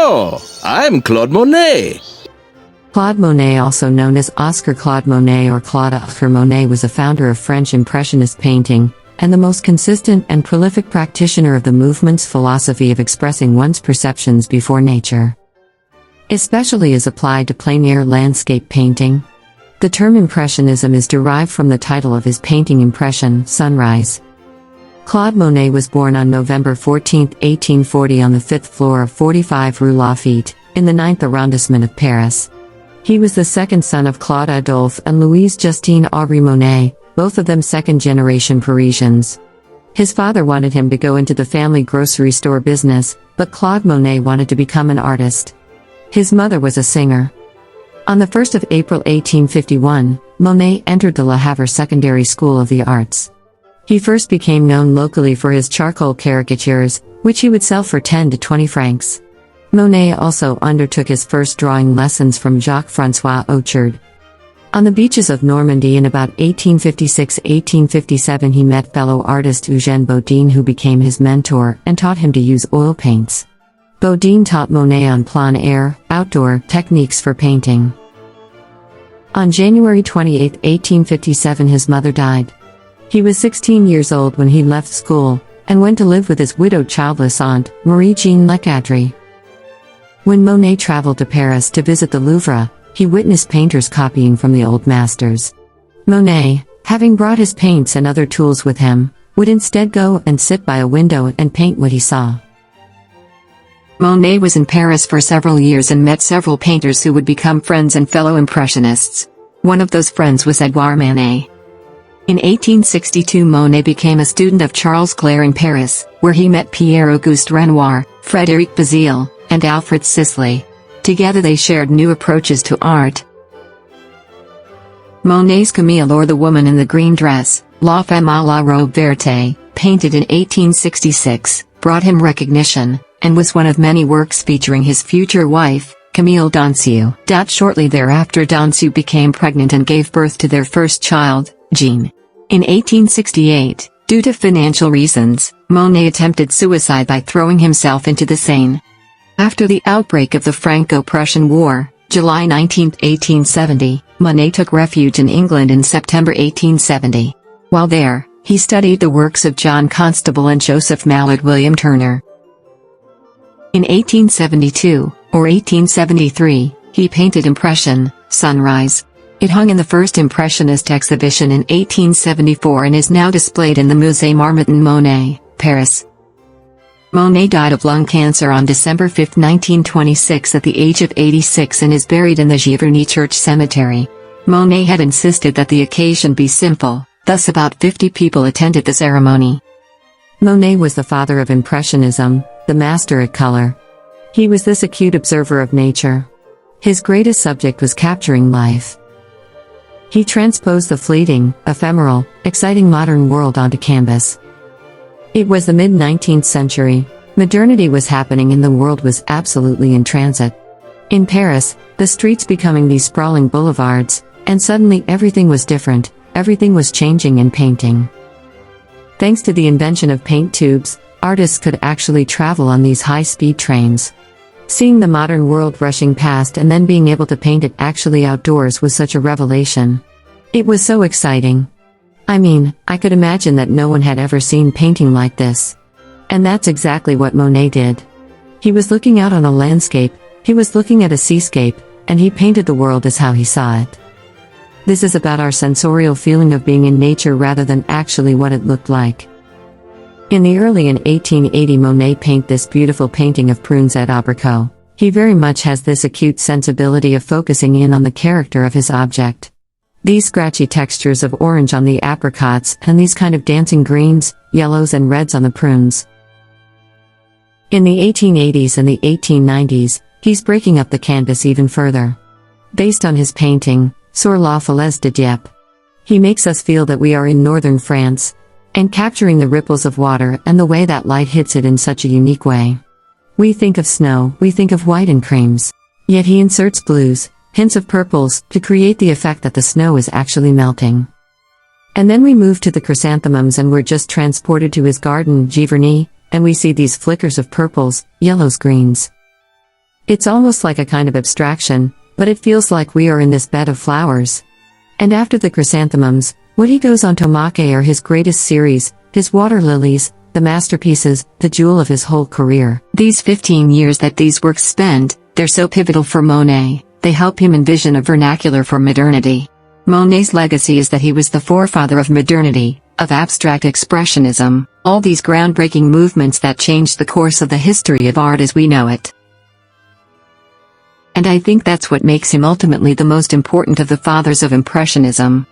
Bonjour, I'm Claude Monet. Claude Monet, also known as Oscar Claude Monet or Claude Oscar Monet, was a founder of French Impressionist painting, and the most consistent and prolific practitioner of the movement's philosophy of expressing one's perceptions before nature, especially as applied to plein-air landscape painting. The term Impressionism is derived from the title of his painting Impression, Sunrise. Claude Monet was born on November 14, 1840 on the 5th floor of 45 Rue Lafitte, in the 9th arrondissement of Paris. He was the second son of Claude Adolphe and Louise Justine Aubry Monet, both of them second-generation Parisians. His father wanted him to go into the family grocery store business, but Claude Monet wanted to become an artist. His mother was a singer. On the 1st of April 1851, Monet entered the Le Havre Secondary School of the Arts. He first became known locally for his charcoal caricatures, which he would sell for 10 to 20 francs. Monet also undertook his first drawing lessons from Jacques-François Ochard. On the beaches of Normandy in about 1856-1857 he met fellow artist Eugène Bodin, who became his mentor and taught him to use oil paints. Bodin taught Monet on plein air, outdoor techniques for painting. On January 28, 1857 his mother died. He was 16 years old when he left school, and went to live with his widowed childless aunt, Marie-Jeanne Lecadre. When Monet traveled to Paris to visit the Louvre, he witnessed painters copying from the old masters. Monet, having brought his paints and other tools with him, would instead go and sit by a window and paint what he saw. Monet was in Paris for several years and met several painters who would become friends and fellow Impressionists. One of those friends was Edouard Manet. In 1862 Monet became a student of Charles Clair in Paris, where he met Pierre-Auguste Renoir, Frédéric Bazille, and Alfred Sisley. Together they shared new approaches to art. Monet's Camille, or The Woman in the Green Dress, La Femme à la Robe Verte, painted in 1866, brought him recognition, and was one of many works featuring his future wife, Camille Dancieux. Shortly thereafter Dancieux became pregnant and gave birth to their first child, Jean. In 1868, due to financial reasons, Monet attempted suicide by throwing himself into the Seine. After the outbreak of the Franco-Prussian War, July 19, 1870, Monet took refuge in England in September 1870. While there, he studied the works of John Constable and Joseph Mallard William Turner. In 1872, or 1873, he painted Impression, Sunrise. It hung in the first Impressionist exhibition in 1874 and is now displayed in the Musée Marmottan Monet, Paris. Monet died of lung cancer on December 5, 1926 at the age of 86 and is buried in the Giverny Church Cemetery. Monet had insisted that the occasion be simple, thus about 50 people attended the ceremony. Monet was the father of Impressionism, the master at color. He was this acute observer of nature. His greatest subject was capturing life. He transposed the fleeting, ephemeral, exciting modern world onto canvas. It was the mid-19th century. Modernity was happening and the world was absolutely in transit. In Paris, the streets becoming these sprawling boulevards, and suddenly everything was different, everything was changing in painting. Thanks to the invention of paint tubes, artists could actually travel on these high-speed trains. Seeing the modern world rushing past and then being able to paint it actually outdoors was such a revelation. It was so exciting. I mean, I could imagine that no one had ever seen painting like this. And that's exactly what Monet did. He was looking out on a landscape, he was looking at a seascape, and he painted the world as how he saw it. This is about our sensorial feeling of being in nature rather than actually what it looked like. In the early in 1880 Monet painted this beautiful painting of prunes et abricots. He very much has this acute sensibility of focusing in on the character of his object. These scratchy textures of orange on the apricots and these kind of dancing greens, yellows and reds on the prunes. In the 1880s and the 1890s, he's breaking up the canvas even further. Based on his painting, Sur la falaise de Dieppe, he makes us feel that we are in northern France, and capturing the ripples of water and the way that light hits it in such a unique way. We think of snow, we think of white and creams. Yet he inserts blues, hints of purples, to create the effect that the snow is actually melting. And then we move to the chrysanthemums and we're just transported to his garden, Giverny, and we see these flickers of purples, yellows, greens. It's almost like a kind of abstraction, but it feels like we are in this bed of flowers. And after the chrysanthemums, what he goes on to make are his greatest series, his water lilies, the masterpieces, the jewel of his whole career. These 15 years that these works spend, they're so pivotal for Monet, they help him envision a vernacular for modernity. Monet's legacy is that he was the forefather of modernity, of abstract expressionism, all these groundbreaking movements that changed the course of the history of art as we know it. And I think that's what makes him ultimately the most important of the fathers of Impressionism.